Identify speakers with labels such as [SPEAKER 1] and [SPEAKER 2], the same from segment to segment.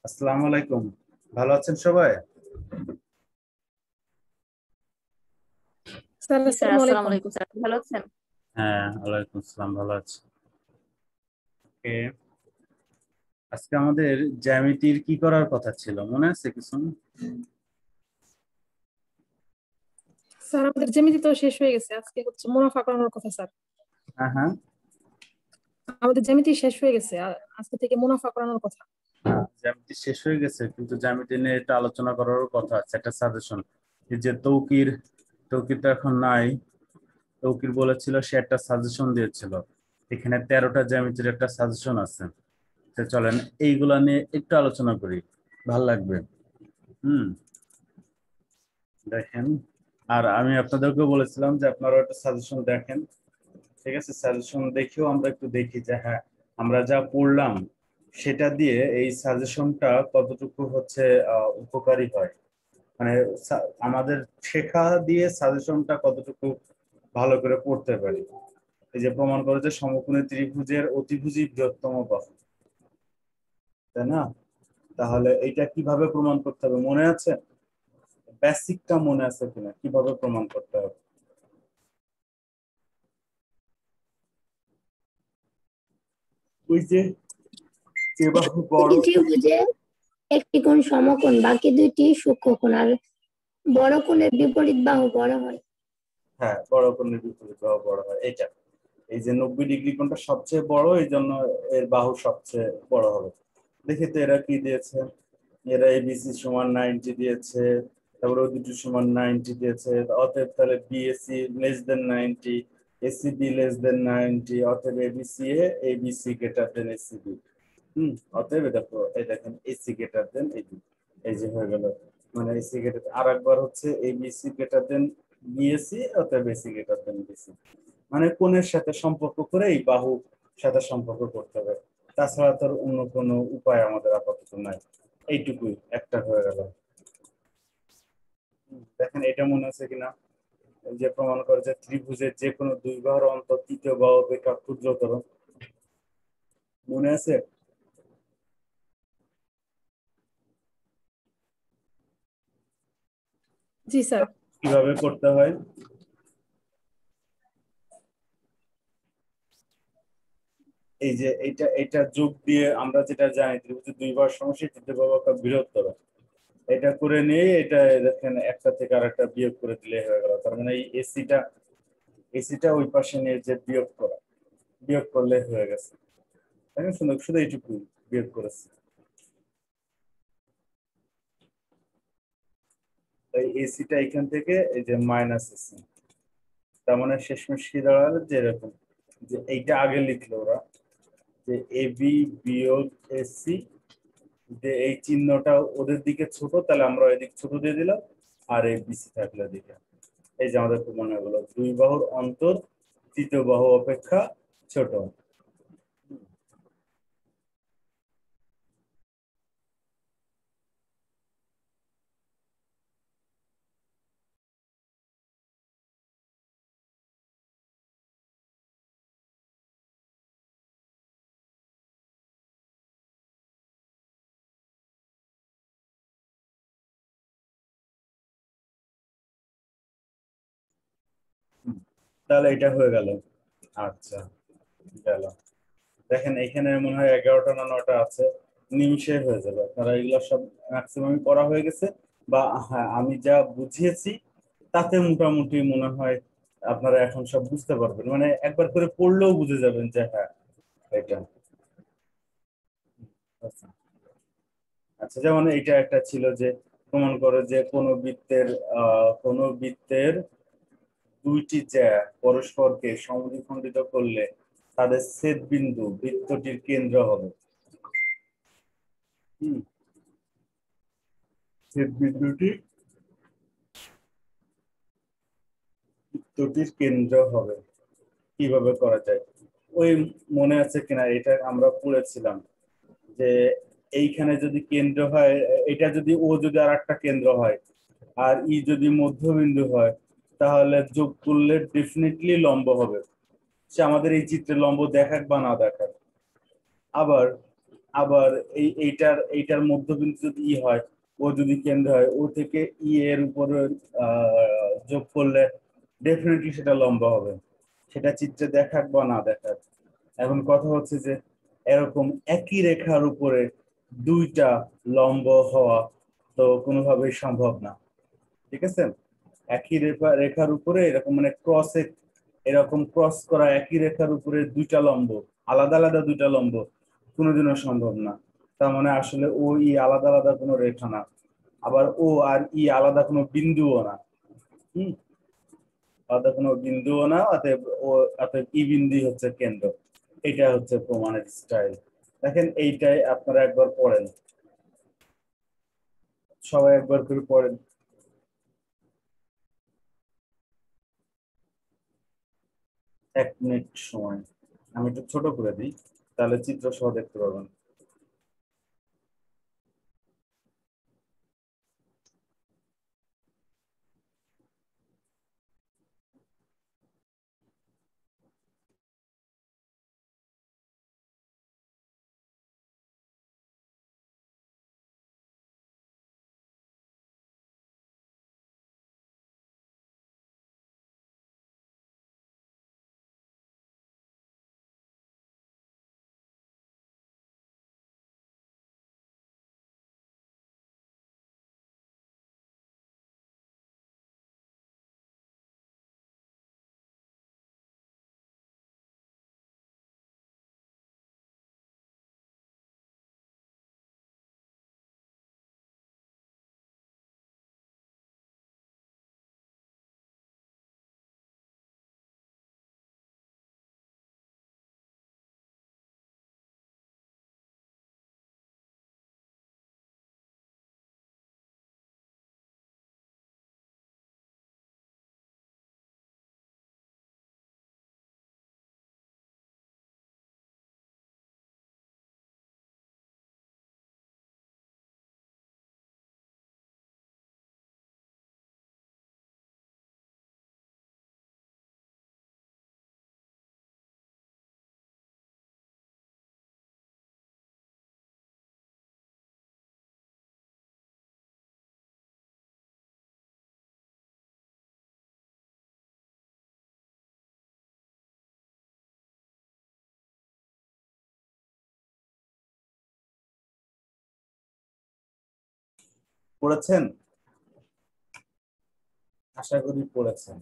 [SPEAKER 1] আসসালামু আলাইকুম। ভালো আছেন সবাই?
[SPEAKER 2] স্যার
[SPEAKER 3] জি স্যার,
[SPEAKER 2] আসসালামু
[SPEAKER 3] আসসালামু
[SPEAKER 2] আলাইকুম।
[SPEAKER 3] আলাইকুম স্যার, ভালো আছেন?
[SPEAKER 1] হ্যাঁ, ওয়ালাইকুম আসসালাম, ভালো আছি। ওকে, আজকে আমাদের জ্যামিতির কি করার কথা ছিল, মনে আছে কিছু?
[SPEAKER 2] স্যার আমাদের জ্যামিতি তো শেষ হয়ে গেছে, আজকে হচ্ছে মুনাফা করানোর কথা স্যার।
[SPEAKER 1] হ্যাঁ হ্যাঁ।
[SPEAKER 2] আমাদের জ্যামিতি শেষ হয়ে গেছে, আজকে থেকে মুনাফা করানোর কথা।
[SPEAKER 1] জ্যামিতি শেষ হয়ে গেছে, কিন্তু জ্যামিতি নিয়ে একটা আলোচনা করারও কথা আছে, একটা সাজেশন। এই যে তৌকির, তৌকির তো এখন নাই। তৌকির বলেছিল, সে একটা সাজেশন দিয়েছিল। এখানে 13টা জ্যামিতির একটা সাজেশন আছে। তো চলেন এইগুলা নিয়ে একটু আলোচনা করি, ভাল লাগবে। হুম, দেখেন। আর আমি আপনাদেরকেও বলেছিলাম যে আপনারা একটা সাজেশন দেখেন। ঠিক আছে, সাজেশন দেখেও আমরা একটু দেখি যে হ্যাঁ, আমরা যা পড়লাম সেটা দিয়ে এই সাজেশনটা কতটুকু হচ্ছে উপকারী হয়। মানে আমাদের শেখা দিয়ে সাজেশনটা কতটুকু ভালো করে পড়তে পারি। এই যে প্রমাণ করে যে সমকোণী ত্রিভুজের অতিভুজই বৃহত্তম বাহু, তাই না? তাহলে এটা কিভাবে প্রমাণ করতে হবে মনে আছে? বেসিকটা মনে আছে কিনা, কিভাবে প্রমাণ করতে হবে? ওই যে বাহু বড়।
[SPEAKER 4] দুটি ত্রিভুজে একটি কোণ সমকোণ, বাকি দুইটি সূক্ষ্মকোণ, আর বড় কোণের বিপরীত বাহু বড় হয়।
[SPEAKER 1] হ্যাঁ, বড় কোণের বিপরীত বাহু বড় হয়, এটা। এই যে 90 ডিগ্রি কোণটা সবচেয়ে বড়, এই জন্য এর বাহু সবচেয়ে বড় হবে। দেখি তো এরা কি দিয়েছে। এরা এবিসি সমান 90 দিয়েছে, তারপরে ও দুটো সমান 90 দিয়েছে। অতএব তাহলে BAC less than 90, ACB less than 90, অতএব ABC ABC greater than ACB. অতএব এটা এই দেখেন এসি গ্রেটার দেন এবি। এই যে হয়ে গেল, মানে এসি গ্রেটার। আর একবার হচ্ছে এবিসি গ্রেটার দেন বিএসি, অতএব এসি গ্রেটার দেন বিসি। মানে কোণের সাথে সম্পর্ক করে এই বাহু সাথে সম্পর্ক করতে হবে। তাছাড়া তোর অন্য কোনো উপায় আমাদের আপাতত নাই। এইটুকুই একটা হয়ে গেল। দেখেন এটা মনে আছে কিনা, এই যে প্রমাণ করে যে ত্রিভুজের যে কোনো দুই বাহুর অন্তর তৃতীয় বাহু অপেক্ষা ক্ষুদ্রতর, মনে আছে?
[SPEAKER 2] জি স্যার।
[SPEAKER 1] কিভাবে করতে হয়? এই যে এটা যোগ দিয়ে আমরা যেটা জানি, ত্রিভুজের দুই বাহুর সমষ্টি তৃতীয় বাহু অপেক্ষা বৃহত্তর, এটা করে নিয়ে এটা দেখেন একটা থেকে আরেকটা বিয়োগ করে দিলে হয়ে গেল। তার মানে এই এসিটা ওই পাশে নিয়ে যে বিয়োগ করা, বিয়োগ করলে হয়ে গেছে। তাই না? শুধু শুধু এইটুকু বিয়োগ করেছে। তাই এসিটা এখান থেকে এই যে মাইনাস এসি, তার মানে শেষমেশ কি দাঁড়ালো যে এরকম, যে এইটা আগে লিখলো ওরা, যে এবি বিয়োগ এসি, যে এই চিহ্নটা ওদের দিকে ছোট, তাহলে আমরা এদিক ছোট দিয়ে দিলাম। আর এই বিসি থাকলো এদিকে। এই যে আমাদের মনে হলো দুই বাহুর অন্তর তৃতীয় বাহু অপেক্ষা ছোট। তাহলে এটা হয়ে গেল। আচ্ছা, গেল। দেখেন এখানে মনে হয় 11টা না 9টা আছে, নিমিশে হয়ে যাবে। আপনারা এগুলো সব ম্যাক্সিমাম করা হয়ে গেছে, বা হ্যাঁ আমি যা বুঝিয়েছি তাতে মোটামুটি মনে হয় আপনারা এখন সব বুঝতে পারবেন। মানে একবার করে পড়লেও বুঝে যাবেন যে হ্যাঁ এটা। আচ্ছা আচ্ছা, যেমন এটা একটা ছিল যে প্রমাণ করে যে কোনো বৃত্তের দুইটি জ্যা পরস্পরকে সমদ্বিখণ্ডিত করলে তাদের ছেদ বিন্দু বৃত্তটির কেন্দ্র হবে। হুম, ছেদ বিন্দুটি বৃত্তটির কেন্দ্র হবে। কিভাবে করা যায় ওই মনে আছে কিনা, এটা আমরা পড়েছিলাম যে এইখানে যদি কেন্দ্র হয়, এটা যদি ও যদি আর একটা কেন্দ্র হয়, আর ই যদি মধ্যবিন্দু হয়, তাহলে যোগ করলে ডেফিনেটলি লম্ব হবে। সে আমাদের এই চিত্রে লম্ব দেখাক বা না দেখাক। আবার আবার এইটার এইটার মধ্যবিন্দু যদি ই হয়, ও যদি কেন্দ্র হয়, ও থেকে ই এর উপরে যোগ করলে ডেফিনেটলি সেটা লম্বা হবে, সেটা চিত্রে দেখাক বা না দেখাক। এখন কথা হচ্ছে যে এরকম একই রেখার উপরে দুইটা লম্ব হওয়া তো কোনোভাবেই সম্ভব না, ঠিক আছে? একই রেখার উপরে এরকম মানে ক্রসে, এরকম ক্রস করা একই রেখার উপরে দুইটা লম্ব, আলাদা আলাদা দুইটা লম্ব কোনোদিনও সম্ভব না। তার মানে আসলে ও ই আলাদা আলাদা কোনো রেখা না, আবার ও আর ই আলাদা কোনো বিন্দুও না। হম, আলাদা কোনো বিন্দুও না, অতএব অতএব ই বিন্দু হচ্ছে কেন্দ্র। এটা হচ্ছে প্রমাণের স্টাইল। দেখেন এইটাই আপনারা একবার পড়েন, সবাই একবার করে পড়েন। 1 মিনিট সময়, আমি একটু ছোট করে দিই, তাহলে চিত্র সহ দেখতে পাবেন। পড়েছেন? আশা করি পড়েছেন।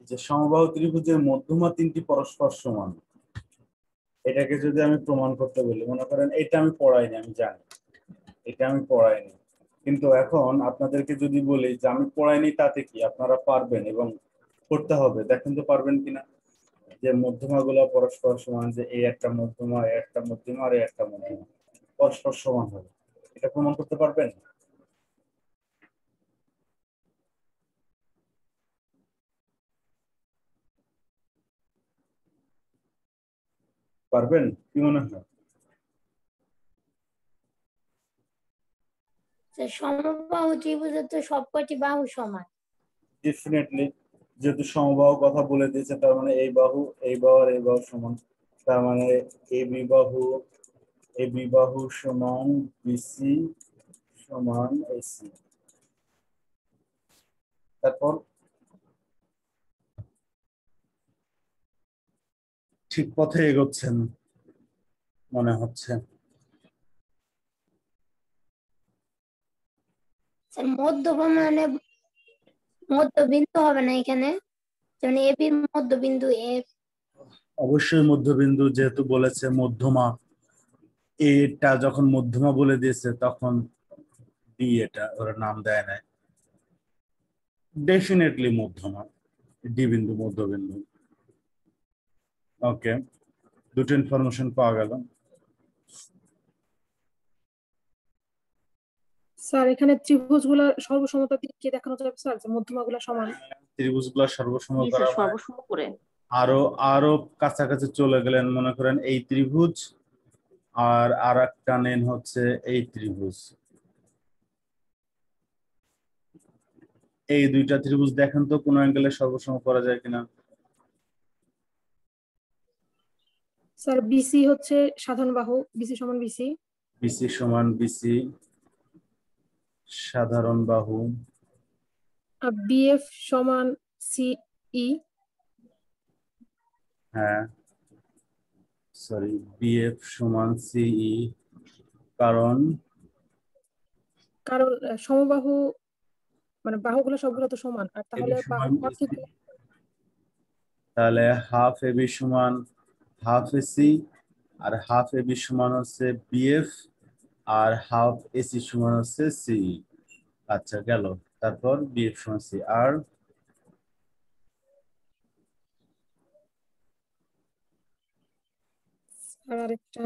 [SPEAKER 1] যে সমবাহু ত্রিভুজের মধ্যমা তিনটি পরস্পর সমান, এটাকে যদি আমি প্রমাণ করতে বলি, মনে করেন এটা আমি পড়াইনি, আমি জানি এটা আমি পড়াইনি, কিন্তু এখন আপনাদেরকে যদি বলি যে আমি পড়াইনি তাতে কি, আপনারা পারবেন এবং করতে হবে, দেখেন তো পারবেন কিনা। যে মধ্যমা গুলা পরস্পর সমান, যে এই একটা মধ্যমা, এই একটা মধ্যমা, আর এই একটা মধ্যমা পরস্পর সমান হবে, এটা প্রমাণ করতে পারবেন? পারবেন কি মনে হয়?
[SPEAKER 4] সমবাহু ত্রিভুজের তো সবকটি বাহু সমান।
[SPEAKER 1] ডেফিনেটলি, যেহেতু সমবাহু কথা বলে দিয়েছে, তার মানে এই বাহু, এই বাহু আর এই বাহু সমান, তার মানে এ বি বাহু সমান বিসি সমান এসি। তারপর ঠিক পথে এগোচ্ছেন মনে হচ্ছে।
[SPEAKER 4] স্যার মধ্যমা মানে মধ্যবিন্দু হবে না এখানে, যেমন এবির মধ্যবিন্দু এফ।
[SPEAKER 1] অবশ্যই মধ্যবিন্দু, যেহেতু বলেছে মধ্যমা, এটা যখন মধ্যমা বলে দিয়েছে তখন ডি, এটা ওরা নাম দেয় না, ডেফিনেটলি মধ্যমা, ডি বিন্দু মধ্যবিন্দু। ওকে, দুটো ইনফরমেশন পাওয়া গেল।
[SPEAKER 2] স্যার এখানে ত্রিভুজগুলো সর্বসমতা দিক কি দেখানো যাবে স্যার, যে মধ্যমাগুলো সমান?
[SPEAKER 1] ত্রিভুজগুলো সর্বসম
[SPEAKER 3] জি
[SPEAKER 1] করা
[SPEAKER 3] স্যার,
[SPEAKER 1] মানে
[SPEAKER 3] সর্বসম করে।
[SPEAKER 1] আরো আরো কাছাকাছি চলে গেলেন, মনে করেন এই ত্রিভুজ আর একটা নেন হচ্ছে এই ত্রিভুজ, এই দুইটা ত্রিভুজ দেখেন তো কোন অ্যাঙ্গেলে সর্বসম করা যায় কিনা।
[SPEAKER 2] স্যার বিসি হচ্ছে সাধারণ বাহু, বিসি সমান বিসি।
[SPEAKER 1] বিসি সমান বিসি সাধারণ বাহু।
[SPEAKER 2] আর বিএফ সমান সিই।
[SPEAKER 1] হ্যাঁ, সরি, বিএফ সমান সিই, কারণ
[SPEAKER 2] কারণ সমবাহু মানে বাহুগুলো সবগুলো তো সমান, আর
[SPEAKER 1] এবি
[SPEAKER 2] তাহলে
[SPEAKER 1] সমান
[SPEAKER 2] বাহুর
[SPEAKER 1] এসি,
[SPEAKER 2] অর্ধেকগুলো।
[SPEAKER 1] তাহলে হাফ এবি সমান হাফ এসি, আর হাফ এবি সমান হচ্ছে বিএফ, আর হাফ এসি সমান হচ্ছে সিই। আচ্ছা গেল, তারপর বিএফ সমান সি, আর
[SPEAKER 2] আর আরেকটা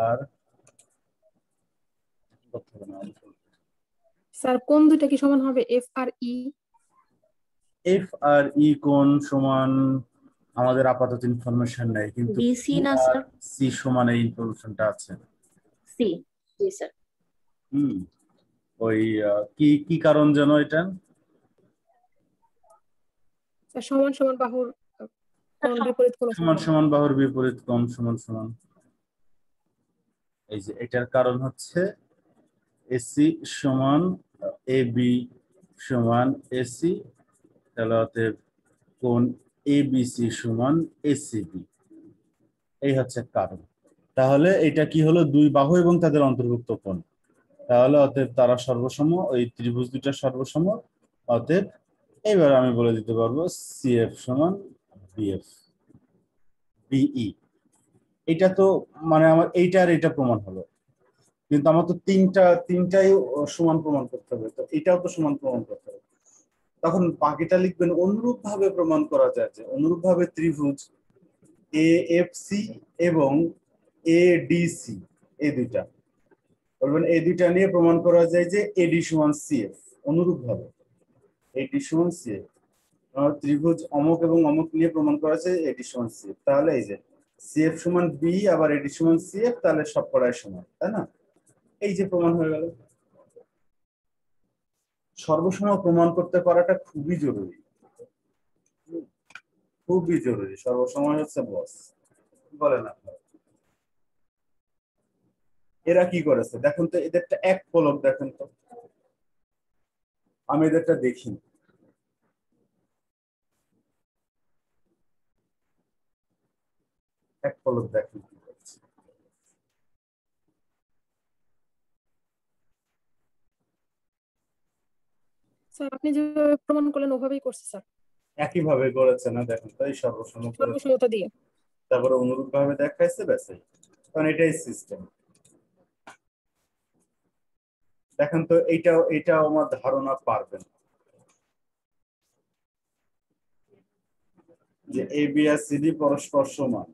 [SPEAKER 1] আর
[SPEAKER 2] স্যার কোন দুইটা কি সমান হবে, এফ আর ই?
[SPEAKER 1] এফ আর ই কোণ সমান আমাদের আপাতত ইনফরমেশন নেই, কিন্তু
[SPEAKER 3] বিসি না
[SPEAKER 1] আর
[SPEAKER 3] স্যার?
[SPEAKER 1] সি সমান এই ইনফরমেশনটা আছে।
[SPEAKER 3] সি। জি স্যার।
[SPEAKER 1] হুম, ওই কি কি কারণ যেন এটা?
[SPEAKER 2] স্যার সমান সমান বাহুর কোণ, বিপরীত কোণ
[SPEAKER 1] সমান সমান বাহুর বিপরীত কোণ সমান সমান, এই যে এটার কারণ হচ্ছে এসি সমান এ বি সমান এসি, তাহলে অতএব কোণ এবিসি সমান এসিবি, এই হচ্ছে কারণ। তাহলে এটা কি হলো, দুই বাহু এবং তাদের অন্তর্ভুক্ত কোণ, তাহলে অতএব তারা সর্বসম, ওই ত্রিভুজ দুইটা সর্বসম। অতএব এবার আমি বলে দিতে পারবো সিএফ সমান বিএফ বিই। এটা তো মানে আমার এইটা আর এটা প্রমাণ হলো, কিন্তু আমার তো তিনটাই সমান প্রমাণ করতে হবে, তো এটাও তো সমান প্রমাণ করতে হবে। তখন বাকিটা লিখবেন অনুরূপ ভাবে প্রমাণ করা যায়, যে অনুরূপ ভাবে ত্রিভুজ এ এফ সি এবং এ ডিসি, এই দুইটা বলবেন, এই দুইটা নিয়ে প্রমাণ করা যায় যে এডি সমান সিএফ। অনুরূপ ভাবে এডি সমান সিএফ, ত্রিভুজ অমুক এবং অমুক নিয়ে প্রমাণ করা যায় এডি সমান সিএফ, তাহলে এই যে সিএফ সমান বি আবার এডি সমান সিএফ, তাহলে সব করাই সমান, তাই না? এই যে প্রমাণ হয়ে গেল। সর্বসম প্রমাণ করতে পারাটা খুবই জরুরি, খুবই জরুরি। সর্বসময় হচ্ছে বস, বলেন আপনারা। এরা কি করেছে দেখুন তো, এদেরটা এক পলক দেখেন তো, আমি এদেরটা দেখি। এক পলক দেখেন কি করছে।
[SPEAKER 2] স্যার আপনি যেভাবে প্রমাণ করলেন ওভাবেই করছে স্যার,
[SPEAKER 1] একইভাবে করেছে না, দেখেন তো, এই সর্বসম করেছে,
[SPEAKER 2] সর্বসমতা দিয়ে।
[SPEAKER 1] তারপরে অনুরূপ ভাবে দেখাইছে, ব্যাস। কারণ এটাই সিস্টেম। দেখেন তো, এইটাও আমার ধারণা পারবেন যে এ বি আর সিডি পরস্পর সমান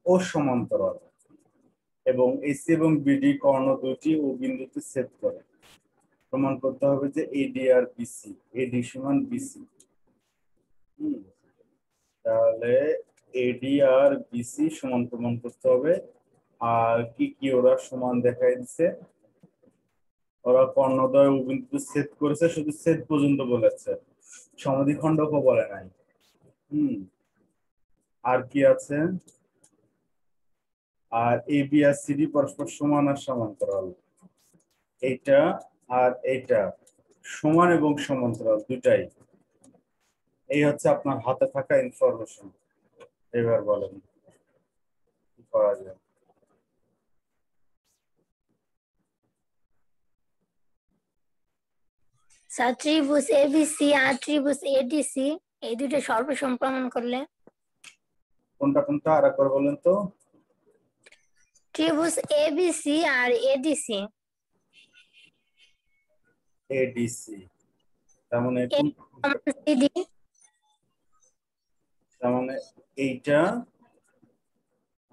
[SPEAKER 1] ও সমান্তরাল, এবং এসি এবং বিডি কর্ণ দুটি ও বিন্দুতে ছেদ করে। প্রমাণ করতে হবে যে এডি আর বিসি, এডি সমান বিসি। তাহলে এডি আর বিসি সমান প্রমাণ করতে হবে। আর কি কি ওরা সমান দেখাই দিচ্ছে, ওরা কর্ণদ্বয় ও বিন্দুতে ছেদ করেছে, শুধু ছেদ পর্যন্ত বলেছে, সমদ্বিখণ্ডকও বলে নাই। আর কি আছে, আর এ বি আর সিডি পরস্পর সমান আর সমান্তরাল, এইটা আর এইটা সমান এবং সমান্তরাল দুটাই। এই হচ্ছে আপনার হাতে থাকা ইনফরমেশন। এবার বলেন কি করা যায়।
[SPEAKER 4] স্যার ত্রিভুজ এবিসি আর ত্রিভুজ এডিসি এই দুটো সর্বসম প্রমাণ করলে?
[SPEAKER 1] কোনটা কোনটা আর একবার বলেন তো।
[SPEAKER 4] ত্রিভুজ এবিসি আর এডিসি।
[SPEAKER 1] এডিসি তার মানে
[SPEAKER 4] সিডি।
[SPEAKER 1] তার মানে এইটা,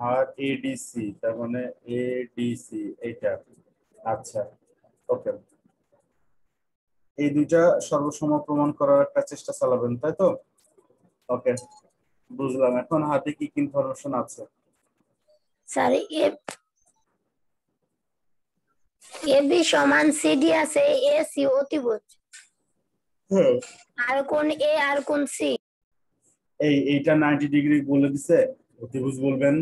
[SPEAKER 1] আর এডিসি তার মানে এডিসি এইটা। আচ্ছা, ওকে, এই দুইটা সর্বসম প্রমাণ করার একটা চেষ্টা চালাবেন, তাই তো? ওকে, বুঝলাম। এখন হাতে কি কি ইনফরমেশন আছে?
[SPEAKER 4] স্যার এবি সমান সিডি আছে, এসি অতিভুজ।
[SPEAKER 1] হ্যাঁ।
[SPEAKER 4] আর কোন এ আর কোন সি?
[SPEAKER 1] এইটা 90 ডিগ্রি বলে দিছে, অতিভুজ বলবেন।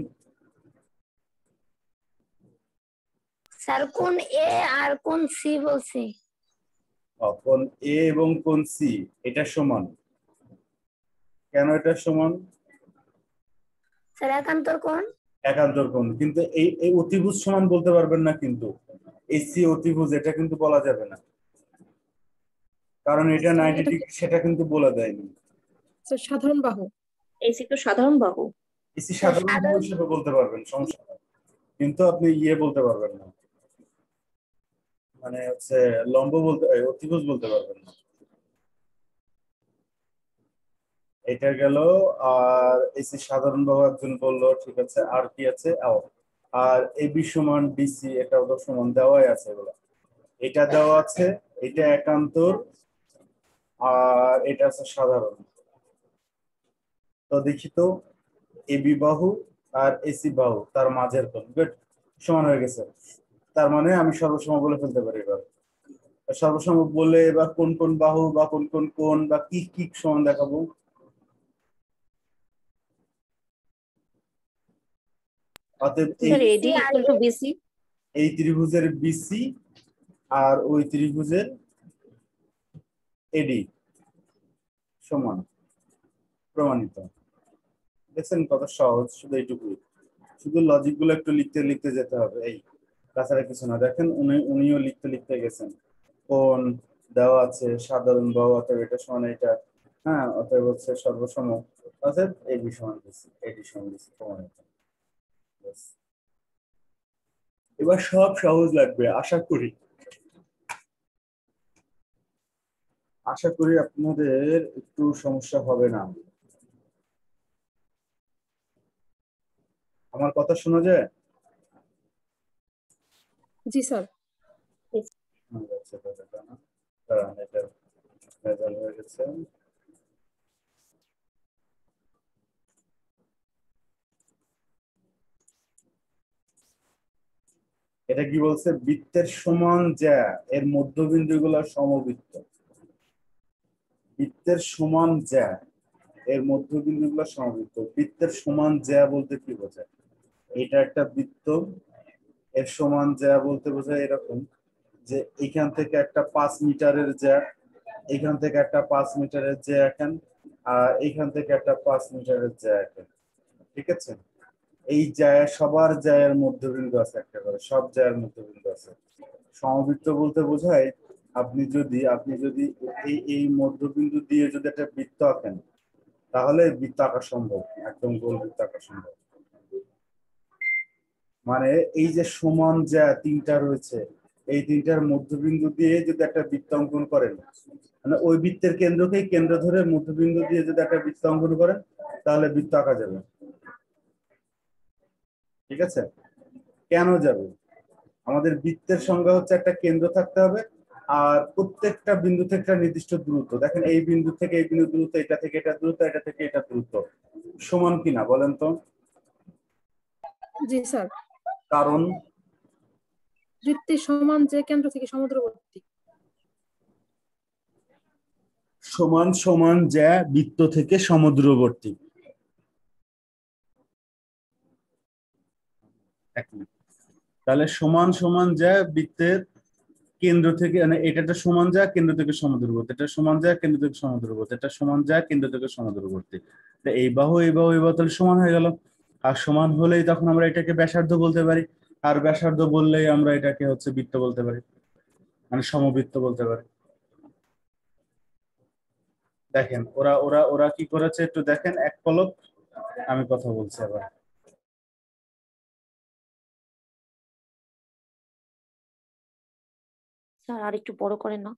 [SPEAKER 4] স্যার কোন এ আর কোন সি বলছি?
[SPEAKER 1] কোণ এ এবং কোণ সি এটা সমান। কেন এটা সমান?
[SPEAKER 4] স্যার একান্তর কোণ।
[SPEAKER 1] একান্তর কোণ, কিন্তু এই অতিভুজ সমান বলতে পারবেন না, কিন্তু এই সি অতিভুজ এটা কিন্তু বলা যাবে না, কারণ এটা
[SPEAKER 2] স্যার
[SPEAKER 1] 90
[SPEAKER 2] এটা কি
[SPEAKER 1] ডিগ্রি সেটা কিন্তু বলা দেয়নি।
[SPEAKER 2] স্যার সাধারণ বাহু?
[SPEAKER 3] এসি তো সাধারণ বাহু।
[SPEAKER 1] এসি
[SPEAKER 4] স্যার
[SPEAKER 1] সাধারণ বাহু
[SPEAKER 4] সাধারণ
[SPEAKER 1] হিসেবে বলতে পারবেন, সমস্যা নেই, কিন্তু আপনি বলতে পারবেন না, মানে হচ্ছে লম্ব বলতে অতিভুজ বলতে পারবেন না। এটা গেল। আর এসি সাধারণ বাহু একজন বললো, ঠিক আছে, আর কি আছে? আর এবি সমান ডিসি, এটাও তো সমান দেওয়াই আছে এগুলো। এটা দেওয়া আছে, এটা একান্তর, আর এটা আছে সাধারণ। তো দেখি তো, এবি বাহু আর এসি বাহু তার মাঝের কোণ, গুড, সমান হয়ে গেছে। তার মানে আমি সর্বসম বলে ফেলতে পারি এবার। সর্বসম বলে এবার কোন কোন বাহু বা কোন কোন কোণ বা কি কি সমান দেখাবো। অতএব
[SPEAKER 3] sir
[SPEAKER 4] BC
[SPEAKER 3] AD
[SPEAKER 4] are
[SPEAKER 3] equal to BC.
[SPEAKER 1] এই ত্রিভুজের বিসি আর ওই ত্রিভুজের এডি সমান, প্রমাণিত। দেখছেন কত সহজ, শুধু এইটুকুই, শুধু লজিক গুলো একটু লিখতে লিখতে যেতে হবে, এই তাছাড়া কিছু না। দেখেন উনিও লিখতে লিখতে গেছেন, কোন দেওয়া আছে সাধারণ বাহু, অতএব এটা সমান এটা, হ্যাঁ, অতএব হচ্ছে সর্বসম, অতএব এবি সমান বিসি, এডি সমান বিসি, প্রমাণিত। ব্যাস। এবার সব সহজ লাগবে আশা করি, আশা করি আপনাদের একটু সমস্যা হবে না। আমার কথা শোনা যায়?
[SPEAKER 2] জি স্যার।
[SPEAKER 1] শোনা যাচ্ছে তো, এটা না? দাঁড়ান, এটা ভেজাল হয়ে গেছে। এটা কি বলছে? বৃত্তের সমান জ্যা এর মধ্যবিন্দু গুলো সমবৃত্ত। বৃত্তের সমান জ্যা এর মধ্যবিন্দু গুলো সমবৃত্ত। বৃত্তের সমান জ্যা বলতে কি বোঝায়? এটা একটা বৃত্ত, এর সমান জ্যা বলতে বোঝায় এরকম, যে এখান থেকে একটা 5 মিটারের জ্যা, এখান থেকে একটা 5 মিটারের জ্যা এখান, আর এখান থেকে একটা 5 মিটারের জ্যা এখান, ঠিক আছে? এই জায়গায় সবার জায়ের মধ্যবিন্দু আছে একটা করে, সব জায়ের মধ্যবিন্দু আছে। সমবৃত্ত বলতে বোঝায় আপনি যদি এই মধ্যবিন্দু দিয়ে যদি একটা বৃত্ত আঁকেন, তাহলে বৃত্ত আঁকা সম্ভব, একদম গোল বৃত্ত আঁকা সম্ভব। মানে এই যে সমান যা তিনটা রয়েছে, এই তিনটার মধ্যবিন্দু দিয়ে যদি একটা বৃত্ত অঙ্কন করেন, মানে ওই বৃত্তের কেন্দ্রকেই কেন্দ্র ধরে মধ্যবিন্দু দিয়ে যদি একটা বৃত্ত অঙ্কন করেন, তাহলে বৃত্ত আঁকা যাবে, ঠিক আছে? কেন যাবে? আমাদের বৃত্তের সংজ্ঞা হচ্ছে একটা কেন্দ্র থাকতে হবে, আর প্রত্যেকটা বিন্দু থেকে একটা নির্দিষ্ট দূরত্ব। দেখেন এই বিন্দু থেকে এই বিন্দু দূরত্ব, এটা থেকে এটা দূরত্ব, এটা থেকে এটা দূরত্ব সমান কিনা বলেন তো?
[SPEAKER 2] জি স্যার।
[SPEAKER 1] কারণ
[SPEAKER 2] বৃত্তের সমান যে কেন্দ্র থেকে সমুদ্রবর্তী।
[SPEAKER 1] সমান সমান জ্যা বৃত্ত থেকে সমুদ্রবর্তী। এক মিনিট। তাহলে সমান সমান জ্যা বৃত্তের কেন্দ্র থেকে, মানে এটা একটা সমান জ্যা কেন্দ্র থেকে সমুদ্রবর্তী, এটা সমান জ্যা কেন্দ্র থেকে সমুদ্রবর্তী, এটা সমান জ্যা কেন্দ্র থেকে সমুদ্রবর্তী। তো এই বাহু এই বাহু এই বাহু তাহলে সমান হয়ে গেল। আর সমান হলেই তখন আমরা এটাকে ব্যাসার্ধ বলতে পারি, আর ব্যাসার্ধ বললেই আমরা এটাকে হচ্ছে বৃত্ত বলতে পারি, মানে সমবৃত্ত বলতে পারি। দেখেন ওরা ওরা ওরা কি করেছে একটু দেখেন এক পলক, আমি কথা বলছি আবার।
[SPEAKER 3] স্যার আর একটু বড় করেন না?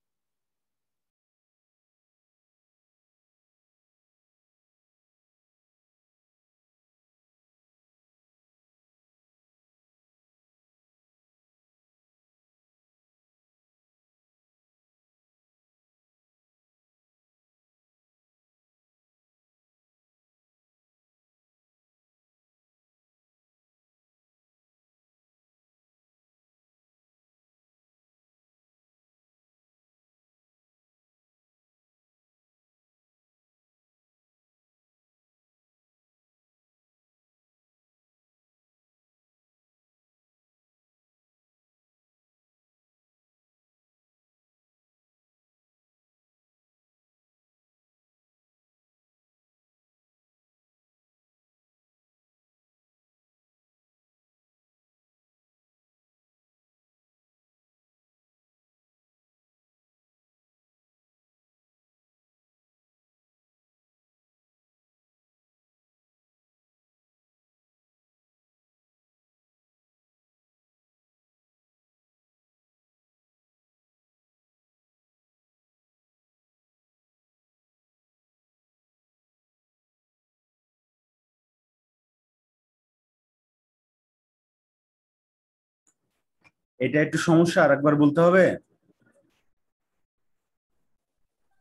[SPEAKER 1] এটা একটু সমস্যা, আর একবার বলতে হবে।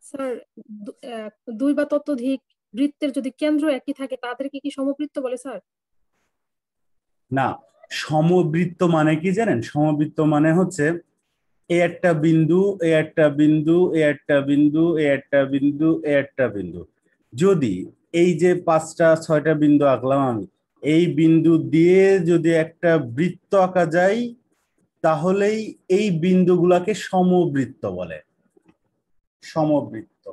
[SPEAKER 2] স্যার, দুই বা ততোধিক বৃত্তের যদি কেন্দ্র একই থাকে তাদেরকে কি সমবৃত্ত বলে স্যার?
[SPEAKER 1] না, সমবৃত্ত মানে কি জানেন? সমবৃত্ত মানে হচ্ছে এ একটা বিন্দু, এ একটা বিন্দু, এ একটা বিন্দু, এ একটা বিন্দু, এ একটা বিন্দু। যদি এই যে 5টা 6টা বিন্দু আঁকলাম আমি, এই বিন্দু দিয়ে যদি একটা বৃত্ত আঁকা যায়, তাহলেই এই বিন্দুগুলাকে সমবৃত্ত বলে। সমবৃত্ত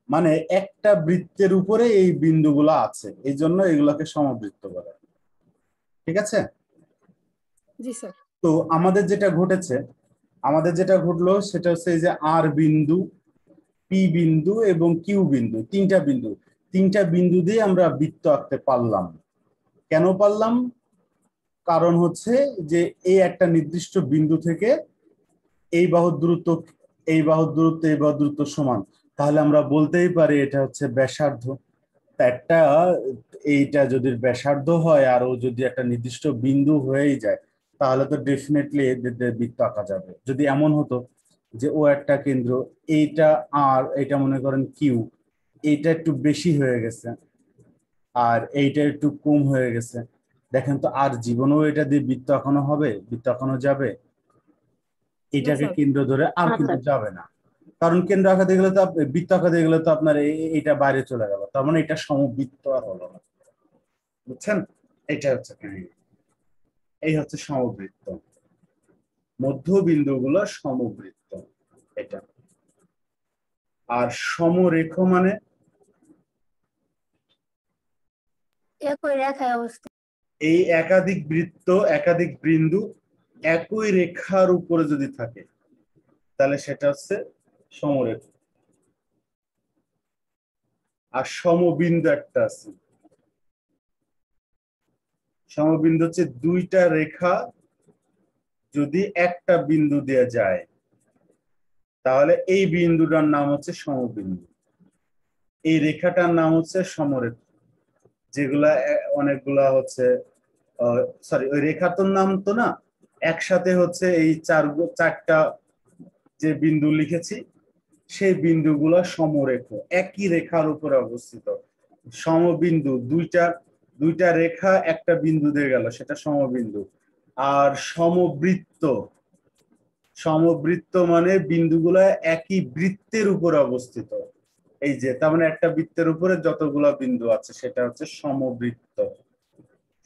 [SPEAKER 1] মানে একটা বৃত্তের উপরে এই বিন্দুগুলো আছে, এই জন্য এগুলাকে সমবৃত্ত বলে। ঠিক আছে?
[SPEAKER 2] জি স্যার।
[SPEAKER 1] তো আমাদের যেটা ঘটলো সেটা হচ্ছে এই যে আর বিন্দু, পি বিন্দু এবং কিউ বিন্দু, তিনটা বিন্দু দিয়ে আমরা বৃত্ত আঁকতে পারলাম। কেন পারলাম? কারণ হচ্ছে যে এই একটা নির্দিষ্ট বিন্দু থেকে এই বাহুর দূরত্ব, এই বাহুর দূরত্ব, এই বাহুর দূরত্ব সমান, তাহলে আমরা বলতেই পারি এটা হচ্ছে ব্যাসার্ধ। তা একটা, এইটা যদি ব্যাসার্ধ হয় আর ও যদি একটা নির্দিষ্ট বিন্দু হয়েই যায়, তাহলে তো ডেফিনেটলি এদের বৃত্ত আঁকা যাবে। যদি এমন হতো যে ও একটা কেন্দ্র, এইটা আর এইটা মনে করেন কিউ, এইটা একটু বেশি হয়ে গেছে আর এইটা একটু কম হয়ে গেছে, দেখেন তো আর জীবনেও এটা দিয়ে বৃত্ত আঁকানো হবে? বৃত্ত আঁকানো যাবে?
[SPEAKER 2] না
[SPEAKER 1] এটাকে
[SPEAKER 2] স্যার।
[SPEAKER 1] কেন্দ্র ধরে আর
[SPEAKER 3] না
[SPEAKER 1] কিন্তু
[SPEAKER 3] স্যার।
[SPEAKER 1] যাবে না। কারণ কেন্দ্র আঁকাতে গেলে তো বৃত্ত আঁকাতে গেলে তো আপনার এইটা বাইরে চলে গেল, তার মানে এটা সমবৃত্ত আর হলো না। বুঝছেন? এটা হচ্ছে কাহিনী। এই হচ্ছে সমবৃত্ত, মধ্যবিন্দুগুলো সমবৃত্ত এটা। আর সমরেখ মানে
[SPEAKER 4] একই রেখায় অবস্থিত।
[SPEAKER 1] এই একাধিক বৃত্ত, একাধিক বিন্দু একই রেখার উপরে যদি থাকে, তাহলে সেটা হচ্ছে সমরেখ। আর সমবিন্দু একটা আছে। সমবিন্দু হচ্ছে দুইটা রেখা যদি একটা বিন্দু দিয়ে যায়, তাহলে এই বিন্দুটার নাম হচ্ছে সমবিন্দু, এই রেখাটার নাম হচ্ছে সমরেখা। যেগুলা অনেকগুলা হচ্ছে, সরি ওই রেখাটার নাম তো না, একসাথে হচ্ছে এই চারটা যে বিন্দু লিখেছি, সেই বিন্দুগুলা সমরেখ, একই রেখার উপরে অবস্থিত। সমবিন্দু দুইটা, দুইটা রেখা একটা বিন্দু দিয়ে গেল, সেটা সমবিন্দু। আর সমবৃত্ত, সমবৃত্ত মানে বিন্দুগুলা একই বৃত্তের উপরে অবস্থিত। এই যে তার মানে একটা বৃত্তের উপরে যতগুলা বিন্দু আছে সেটা হচ্ছে সমবৃত্ত।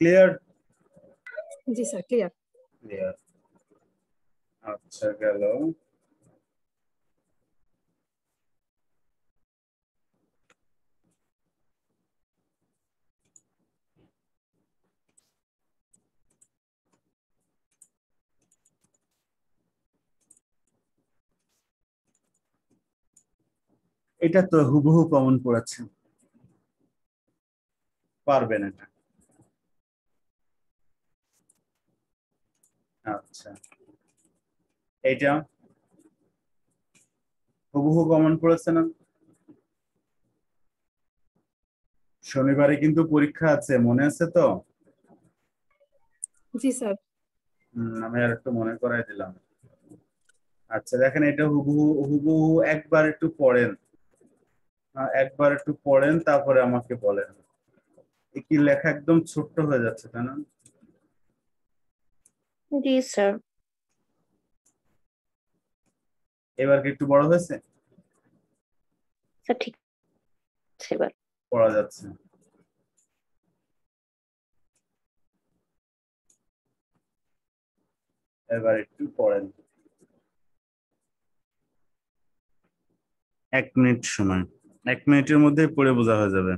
[SPEAKER 1] ক্লিয়ার?
[SPEAKER 2] জি স্যার, ক্লিয়ার।
[SPEAKER 1] ক্লিয়ার। আচ্ছা, গেল। এটা তো হুবহু কমন পড়েছে, পারবেন এটা। আচ্ছা, এটা হুবহু কমন পড়েছে না? শনিবারে কিন্তু পরীক্ষা আছে, মনে আছে তো?
[SPEAKER 2] জি স্যার।
[SPEAKER 1] আমি আর একটু মনে করাই দিলাম। আচ্ছা দেখেন, এটা হুবহু হুবহু একবার একটু পড়েন, একবার একটু পড়েন তারপরে আমাকে বলেন। এ কি লেখা একদম ছোট্ট হয়ে যাচ্ছে তাই না?
[SPEAKER 3] জি স্যার।
[SPEAKER 1] এবার কি একটু বড় হয়েছে?
[SPEAKER 3] স্যার ঠিক আছে এবার।
[SPEAKER 1] পড়া যাচ্ছে। এবার একটু পড়েন, 1 মিনিট সময়, 1 মিনিটের মধ্যে পড়ে বোঝা হয়ে যাবে।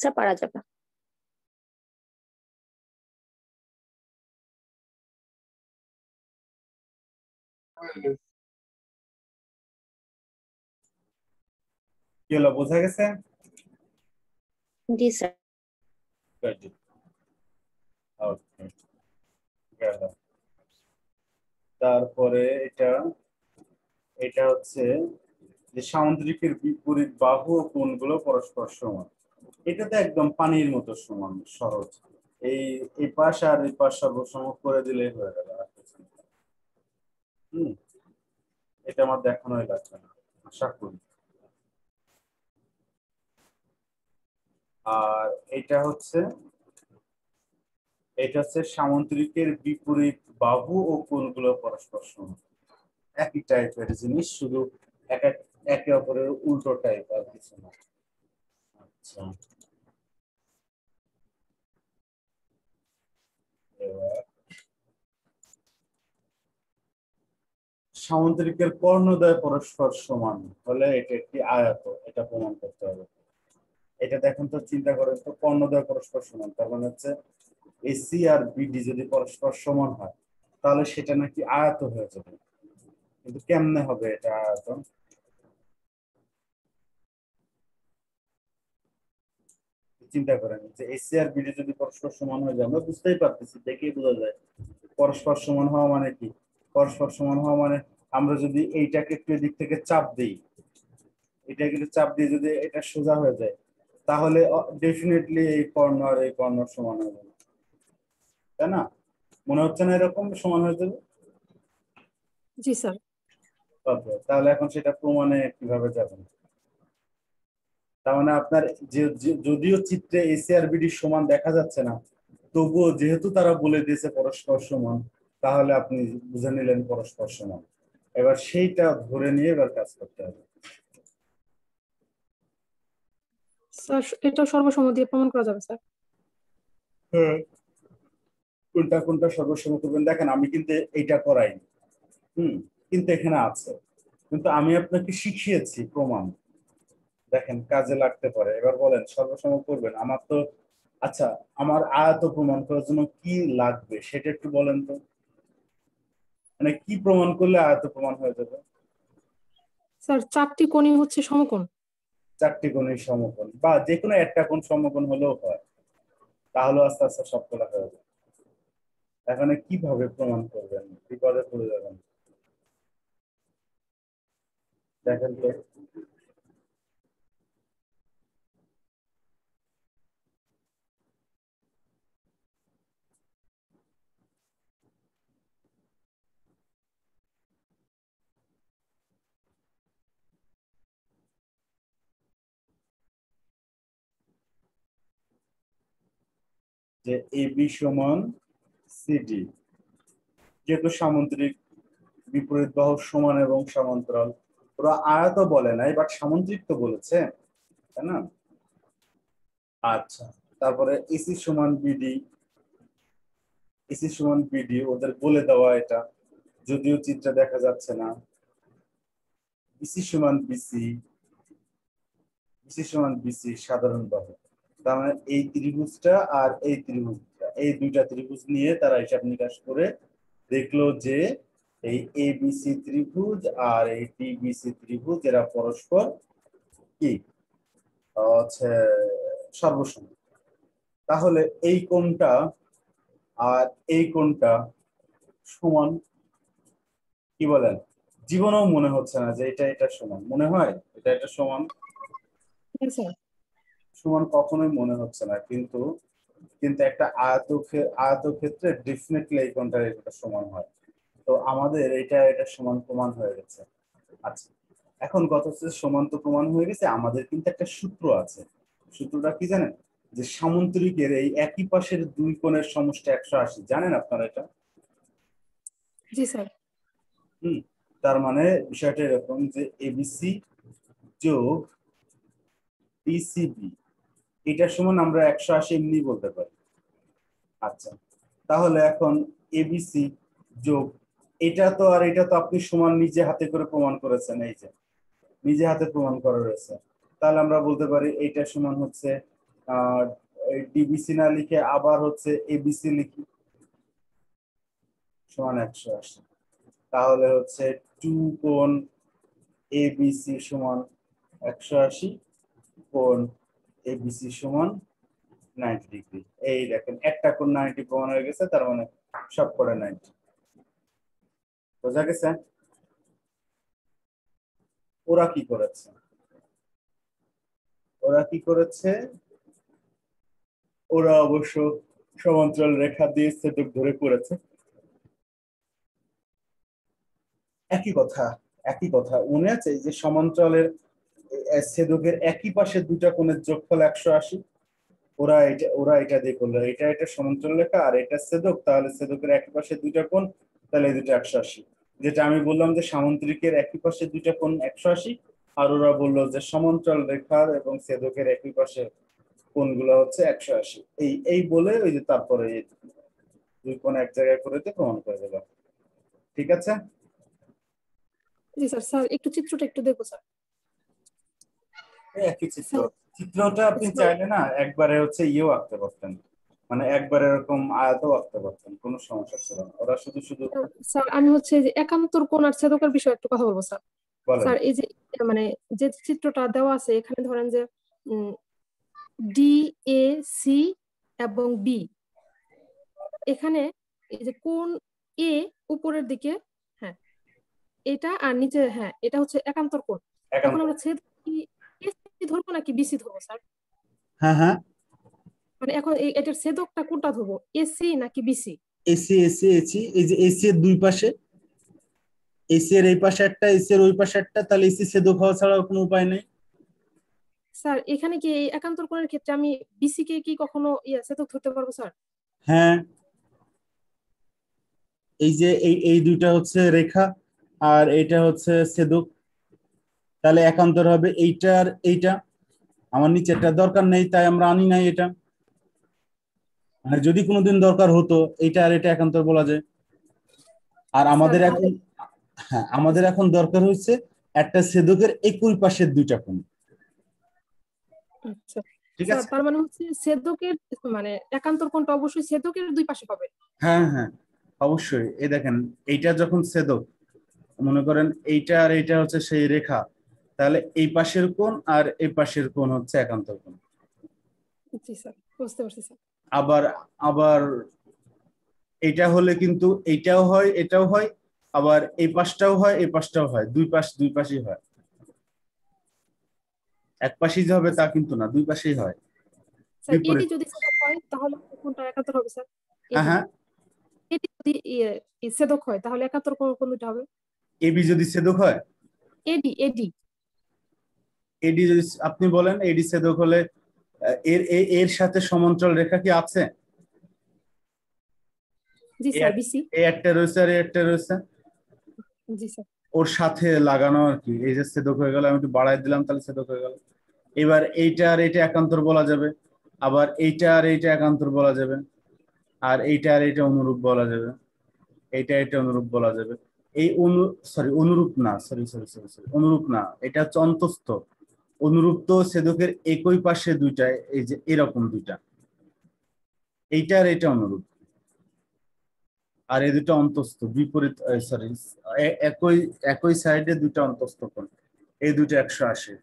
[SPEAKER 3] স্যার পারা যাবে।
[SPEAKER 1] কি হলো, বোঝা গেছে?
[SPEAKER 3] জি স্যার।
[SPEAKER 1] ওকে, গেল। তারপরে এটা এটা হচ্ছে যে সামুদ্রিকের বিপরীত বাহু ও কোণগুলো পরস্পর সমান। এটা তো একদম পানির মতো সমান, সহজ। এই পাশ আর এই পাশ সর্বসম করে দিলেই হয়ে গেল। আর কিছু না। এটা আমার দেখানোই লাগবে না, আশা করি। আর এটা হচ্ছে সামুদ্রিকের বিপরীত বাহু ও কোণগুলো পরস্পর সমান। একই টাইপের জিনিস, শুধু একে অপরের উল্টো টাইপ, আর কিছু না। আচ্ছা, এবার সামুদ্রিকের কর্ণদ্বয় পরস্পর সমান হলে এটা একটি আয়ত, এটা প্রমাণ করতে হবে। এটা দেখেন তো, চিন্তা করেন তো, কর্ণদ্বয় পরস্পর সমান, তার মানে হচ্ছে এসি আর বিডি যদি পরস্পর সমান হয় তাহলে সেটা নাকি আয়ত হয়ে যাবে। কিন্তু কেমনে হবে এটা আয়ত? চিন্তা করেন যে এসি আর বিডি যদি পরস্পর সমান হয়ে যায়, আমরা বুঝতেই পারতেছি, দেখেই বোঝা যায় পরস্পর সমান হওয়া মানে কি। পরস্পর সমান হওয়া মানে আমরা যদি এইটাকে একটু এদিক থেকে চাপ দিই, এটাকে একটু চাপ দিয়ে যদি এটা সোজা হয়ে যায়, তাহলে ডেফিনেটলি এই কর্ণ আর এই কর্ণ সমান হয়ে যাবে, তাই না? মনে হচ্ছে না এরকম সমান হয়ে যাবে?
[SPEAKER 2] জি স্যার।
[SPEAKER 1] ওকে, তাহলে এখন সেটা প্রমাণে কিভাবে যাবেন? তার মানে আপনার যদিও চিত্রে এসি আর বিডি সমান দেখা যাচ্ছে না, তবুও যেহেতু তারা বলে দিয়েছে পরস্পর সমান, তাহলে আপনি বুঝে নিলেন পরস্পর সমান। এবার সেইটা ধরে নিয়ে এবার কাজ করতে হবে।
[SPEAKER 2] স্যার এটা সর্বসম্ম দিয়ে প্রমাণ করা যাবে স্যার।
[SPEAKER 1] হ্যাঁ, কোনটা কোনটা সর্বসম করবেন দেখেন, আমি কিন্তু এইটা করাই। কিন্তু এখানে আছে, কিন্তু আমি আপনাকে শিখিয়েছি প্রমাণ, দেখেন কাজে লাগতে পারে। এবার বলেন সর্বসম করবেন, আমার তো আচ্ছা, আমার আয়ত প্রমাণ করার জন্য কি লাগবে সেটা একটু বলেন তো। মানে কি প্রমাণ করলে আয়ত প্রমাণ হয়ে যাবে?
[SPEAKER 2] স্যার চারটি কোণই হচ্ছে সমকোণ।
[SPEAKER 1] চারটি কোণের সমকোণ, বা যে কোনো একটা কোণ সমকোণ হলেও হয়, তাহলে আস্তে আস্তে সবগুলা হয়ে যাবে। এখানে কিভাবে প্রমাণ করবেন, বিপদে পড়ে যাবেন। দেখেন তো, যে এবি সমান সিডি, যেহেতু সামুদ্রিক বিপরীত বাহু সমান এবং সমান্তরাল, ওরা আয়ত বলে নাই, বাট সামুদ্রিক তো বলেছে, তাই না? আচ্ছা, তারপরে এসি সমান বিডি, এসি সমান বিডি ওদের বলে দেওয়া, এটা যদিও চিত্রে দেখা যাচ্ছে না। বিসি সমান বিসি, বিসি সমান বিসি সাধারণ বাহু। তার মানে এই ত্রিভুজটা আর এই ত্রিভুজটা, এই দুইটা ত্রিভুজ নিয়ে তারা হিসাব নিকাশ করে দেখলো যে এই এবিসি ত্রিভুজ আর এই ডিবিসি ত্রিভুজ এরা পরস্পর কি হচ্ছে সর্বসম। তাহলে এই কোণটা আর এই কোণটা সমান। কি বলেন? জীবনেও মনে হচ্ছে না যে এটা এটা সমান, মনে হয় এটা এটা সমান?
[SPEAKER 2] হ্যাঁ স্যার।
[SPEAKER 1] সমান কখনোই মনে হচ্ছে না, কিন্তু কিন্তু একটা আয়তক্ষেত্রে ডেফিনেটলি এই কোণটা এটা সমান হয়। তো আমাদের এটা সমান প্রমাণ হয়ে গেছে। আচ্ছা, এখন কথা হচ্ছে সমান তো প্রমাণ হয়ে গেছে, আমাদের কিন্তু একটা সূত্র আছে। সূত্রটা কি জানেন? যে সামুদ্রিকের এই একই পাশের দুই কোণের সমষ্টি 180, জানেন আপনারা এটা?
[SPEAKER 2] জি স্যার।
[SPEAKER 1] তার মানে বিষয়টা এরকম যে এবিসি যোগ ডিসিবি এটার সমান আমরা 180 এমনি বলতে পারি। আচ্ছা, তাহলে এখন এবিসি যোগ এটা তো আর এটা তো আপনি সমান নিজে হাতে করে প্রমাণ করেছেন, এই যে নিজে হাতে প্রমাণ করা রয়েছে। তাহলে আমরা বলতে পারি এইটা সমান হচ্ছে আর ডিবিসি না লিখে আবার হচ্ছে এবিসি লিখি সমান 180, তাহলে হচ্ছে 2 কোণ এবিসি সমান 180, কোণ এবিসি সমান 90 ডিগ্রি। এই দেখেন একটা কোণ 90 প্রমাণ হয়ে গেছে, তার মানে সব করে 90। বোঝা গেছে? ওরা কি করেছে? ওরা অবশ্য সমান্তরাল রেখা দিয়ে ছেদক ধরে করেছে। একই কথা মনে আছে? এই যে সমান্তরালের ছেদকের একই পাশে দুটা কোণের যোগফল 180, ওরা এটা দিয়ে করলো। এটা সমান্তরাল রেখা আর এটা ছেদক, তাহলে ছেদকের একই পাশে দুইটা কোণ, তাহলে এই দুটো 180। যেটা আমি বললাম যে সামুদ্রিকের একই পাশে দুইটা কোণ 180, আর ওরা বললো যে সমান্তরাল রেখার এবং ছেদকের একই পাশে কোণগুলো হচ্ছে 180। এই বলে ওই যে তারপরে দুই কোণ এক জায়গায় করে প্রমাণ করে দিল। ঠিক আছে?
[SPEAKER 2] জি স্যার। স্যার একটু চিত্রটা একটু দেখবো স্যার।
[SPEAKER 1] একই চিত্রটা আপনি চাইলে না একবারে হচ্ছে ইয়েও আঁকতে পারতেন, মানে একবারে এরকম আয়াতও আঁকতে পারতেন, কোনো সমস্যা ছিল না। ওরা শুধু
[SPEAKER 2] স্যার আমি হচ্ছে যে একান্তর কোণ আর ছেদকের বিষয়ে একটু কথা বলবো স্যার।
[SPEAKER 1] বলেন।
[SPEAKER 2] স্যার এই যে মানে যে চিত্রটা দেওয়া আছে এখানে ধরেন যে ডি এ সি এবং বি, এখানে এই যে কোণ এ উপরের দিকে, হ্যাঁ এটা, আর নিচে হ্যাঁ এটা হচ্ছে একান্তর কোণ। এখন আমরা ছেদ কি এসি ধরবো নাকি বিসি ধরবো স্যার?
[SPEAKER 1] হ্যাঁ
[SPEAKER 2] মানে এখন এটার ছেদকটা কোনটা ধরবো, এসি নাকি বিসি?
[SPEAKER 1] এসি। এই যে এসি এর দুই পাশে, এসি এর এই পাশে একটা, এসি এর ওই পাশে একটা, তাহলে এসি ছেদক হওয়া ছাড়া কোনো উপায় নেই।
[SPEAKER 2] স্যার এখানে কি এই একান্তর কোণের ক্ষেত্রে আমি বিসি কে কি কখনো ছেদক ধরতে পারবো স্যার?
[SPEAKER 1] হ্যাঁ, এই যে এই দুইটা হচ্ছে রেখা আর এটা হচ্ছে ছেদক, তাহলে একান্তর হবে এইটা আর এইটা। আমার নিচেরটা দরকার নেই, তাই আমরা আনি নাই এটা। মানে যদি কোনোদিন দরকার হতো এইটা আর এটা একান্তর বলা যায়। আর আমাদের এখন, হ্যাঁ আমাদের এখন দরকার হচ্ছে একটা ছেদকের একই পাশের দুইটা কোণ।
[SPEAKER 2] আচ্ছা
[SPEAKER 1] ঠিক
[SPEAKER 2] স্যার,
[SPEAKER 1] আছে?
[SPEAKER 2] তার মানে হচ্ছে ছেদকের মানে একান্তর কোণটা অবশ্যই ছেদকের দুই পাশে হবে।
[SPEAKER 1] হ্যাঁ অবশ্যই। এই দেখেন এইটা যখন ছেদক, মনে করেন এইটা আর এইটা হচ্ছে সেই রেখা, তাহলে এই পাশের কোণ আর এই পাশের কোণ হচ্ছে একান্তর কোণ।
[SPEAKER 2] জি স্যার, বুঝতে পারছি স্যার।
[SPEAKER 1] আবার এইটা হলে কিন্তু এইটাও হয় এটাও হয়, আবার এই পাশটাও হয় এই পাশটাও হয়, দুই পাশেই হয়। এক পাশেই যে হবে তা কিন্তু না, দুই পাশেই হয়।
[SPEAKER 2] স্যার এডি যদি ছেদক হয় তাহলে কোনটা একান্তর হবে স্যার?
[SPEAKER 1] হ্যাঁ
[SPEAKER 2] এডি যদি ছেদক হয় তাহলে একান্তর কোনটা হবে?
[SPEAKER 1] এবি যদি ছেদক হয়,
[SPEAKER 2] এডি
[SPEAKER 1] এডি যদি আপনি বলেন এডি ছেদক হলে এর সাথে সমান্তরাল রেখা কি আছে?
[SPEAKER 2] জি স্যার, বিসি।
[SPEAKER 1] এই একটা রয়েছে আর এই একটা রয়েছে,
[SPEAKER 2] জি স্যার।
[SPEAKER 1] ওর সাথে লাগানো আর কি। এই যে ছেদক হয়ে গেল, আমি একটু বাড়াই দিলাম তাহলে ছেদক হয়ে গেল। এবার এইটা আর এইটা একান্তর বলা যাবে, আবার এইটা আর এইটা একান্তর বলা যাবে, আর এইটা আর এইটা অনুরূপ বলা যাবে, এটা অনুরূপ বলা যাবে। এই অনুরূপ না, অনুরূপ না, এটা হচ্ছে অন্তস্থ। অনুরূপ তো ছেদকের একই পাশে দুইটা, এই যে এরকম দুইটা, এইটা আর এটা অনুরূপ, আর এই দুটো অন্তস্থ বিপরীত, একই সাইডে দুটো অন্তস্থ কোণ, এই দুটো 180।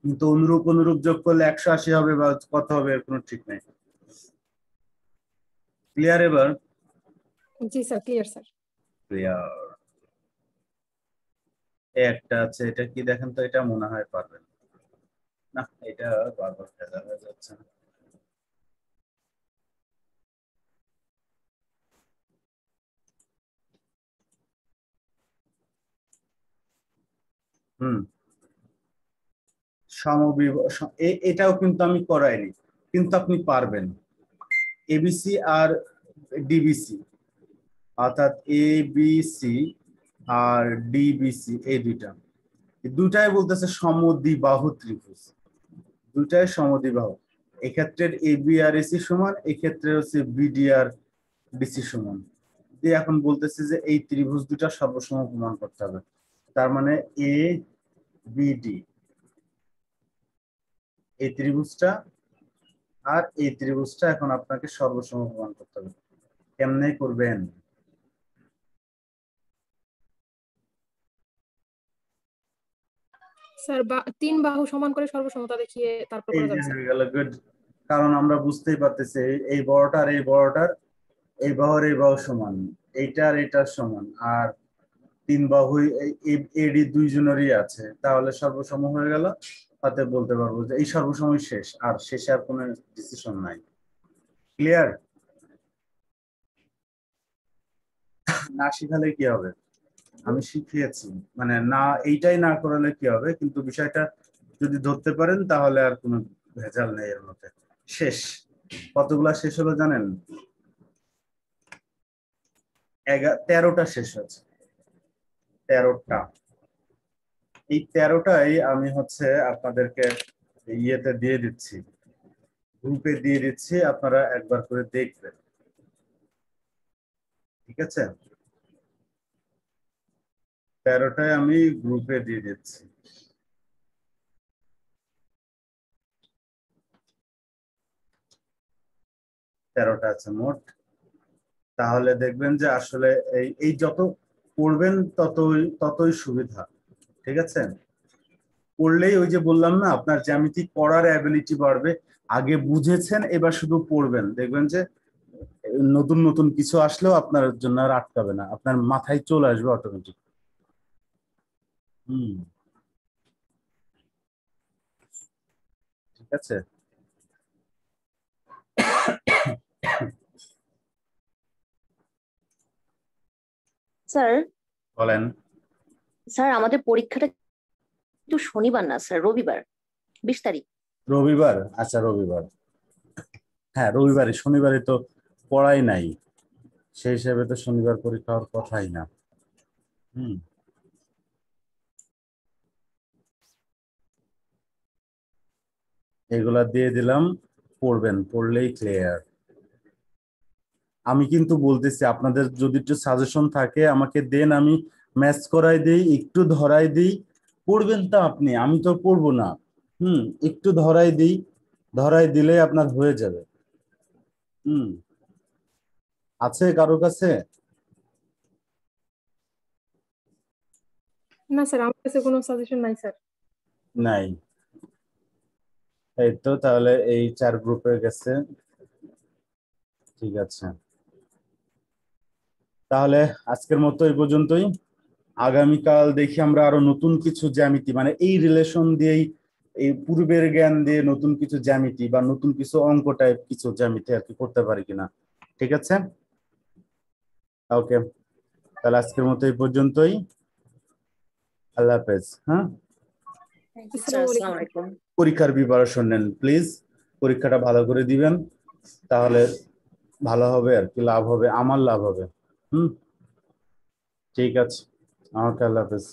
[SPEAKER 1] কিন্তু অনুরূপ যোগ করলে 180 হবে বা কত হবে এর কোনো ঠিক নেই। ক্লিয়ার এবার?
[SPEAKER 2] জি স্যার, ক্লিয়ার স্যার।
[SPEAKER 1] ক্লিয়ার। একটা আছে, এটা কি দেখেন তো, এটা মনে হয় পারবেন না, এটা বারবার ফেলা হয়ে যাচ্ছে না। এটাও কিন্তু আমি করাইনি, কিন্তু আপনি পারবেন। এবিসি আর ডিবিসি, অর্থাৎ এবিসি আর ডিবিসি, এই দুটাই বলতেছে সমদ্বিবাহু ত্রিভুজ, দুটাই সমদ্বিবাহু। এক্ষেত্রে এবি আর এসি সমান, এক্ষেত্রে হচ্ছে বিডি আর ডিসি সমান। দিয়ে এখন বলতেছে যে এই ত্রিভুজ দুটা সর্বসম প্রমাণ করতে হবে। তার মানে এ বিডি, এই ত্রিভুজটা আর এই ত্রিভুজটা এখন আপনাকে সর্বসম প্রমাণ করতে হবে। কেমনে করবেন?
[SPEAKER 2] স্যার 3 বাহু সমান করে সর্বসমতা দেখিয়ে তারপর
[SPEAKER 1] এই
[SPEAKER 2] করা
[SPEAKER 1] যে
[SPEAKER 2] যাবে স্যার।
[SPEAKER 1] হয়ে গেল, গুড। কারণ আমরা বুঝতেই পারতেছি এই বড়টার এই বড়টার এই বাহুর এই বাহু সমান, এইটার এটার সমান, আর 3 বাহু এডি দুইজনেরই আছে, তাহলে সর্বসম হয়ে গেল। তাতে বলতে পারবো যে এই সর্বসময় শেষ, আর শেষে আর কোনো ডিসিশন নাই। ক্লিয়ার? না শিখালে কি হবে? আমি শিখিয়েছি, মানে না এইটাই না করালে কি হবে, কিন্তু বিষয়টা যদি ধরতে পারেন তাহলে আর কোনো ভেজাল নেই এর মধ্যে। শেষ। কতগুলা শেষ হলো জানেন? 13টা শেষ হয়েছে, 13টা। এই 13টাই আমি হচ্ছে আপনাদেরকে ইয়েতে দিয়ে দিচ্ছি, গ্রুপে দিয়ে দিচ্ছি, আপনারা একবার করে দেখবেন, ঠিক আছে? 13টাই আমি গ্রুপে দিয়ে দিচ্ছি। তেরোটা আছে মোট। তাহলে দেখবেন যে আসলে এই যত পড়বেন ততই সুবিধা, ঠিক আছে? পড়লেই ওই যে বললাম না, আপনার জ্যামিতি পড়ার অ্যাবিলিটি বাড়বে। আগে বুঝেছেন, এবার শুধু পড়বেন, দেখবেন যে নতুন নতুন কিছু আসলেও আপনার জন্য আর আটকাবে না, আপনার মাথায় চলে আসবে অটোমেটিক। ঠিক আছে?
[SPEAKER 3] স্যার
[SPEAKER 1] বলেন।
[SPEAKER 3] স্যার আমাদের পরীক্ষাটা কিন্তু শনিবার না স্যার, রবিবার 20 তারিখ।
[SPEAKER 1] রবিবার? আচ্ছা রবিবার, হ্যাঁ রবিবারে, শনিবারে তো পড়াই নাই, সেই হিসেবে তো শনিবার পরীক্ষা হওয়ার কথাই না। এগুলা দিয়ে দিলাম, পড়বেন, পড়লেই ক্লিয়ার। আমি কিন্তু বলতেছি আপনাদের যদি একটু সাজেশন থাকে আমাকে দেন, আমি ম্যাচ করাই দিই, একটু ধরাই দিই, পড়বেন তো আপনি, আমি তো পড়বো না। একটু ধরাই দিই, ধরাই দিলে আপনার হয়ে যাবে। আছে কারো কাছে?
[SPEAKER 2] না স্যার, আমার কাছে কোনো সাজেশন নাই স্যার।
[SPEAKER 1] নাই? এই তো, তাহলে এই 4 গ্রুপে গেছে। ঠিক আছে, তাহলে আজকের মতো এই পর্যন্তই। আগামীকাল দেখি আমরা আরো নতুন কিছু জ্যামিতি, মানে এই রিলেশন দিয়েই, এই পূর্বের জ্ঞান দিয়ে নতুন কিছু জ্যামিতি বা নতুন কিছু অঙ্ক টাইপ কিছু জ্যামিতি আর কি করতে পারি কিনা। ঠিক আছে, ওকে, তাহলে আজকের মতো এই পর্যন্তই। আল্লাহ হাফেজ। হ্যাঁ,
[SPEAKER 3] স্যার
[SPEAKER 2] আসসালামু
[SPEAKER 3] আসসালামু
[SPEAKER 2] আলাইকুম।
[SPEAKER 3] আলাইকুম।
[SPEAKER 1] পরীক্ষার প্রিপারেশন নেন প্লিজ, পরীক্ষাটা ভালো করে দিবেন, তাহলে ভালো হবে আর কি, লাভ হবে, আমার লাভ হবে। ঠিক আছে, আমাকে আল্লাহ হাফেজ।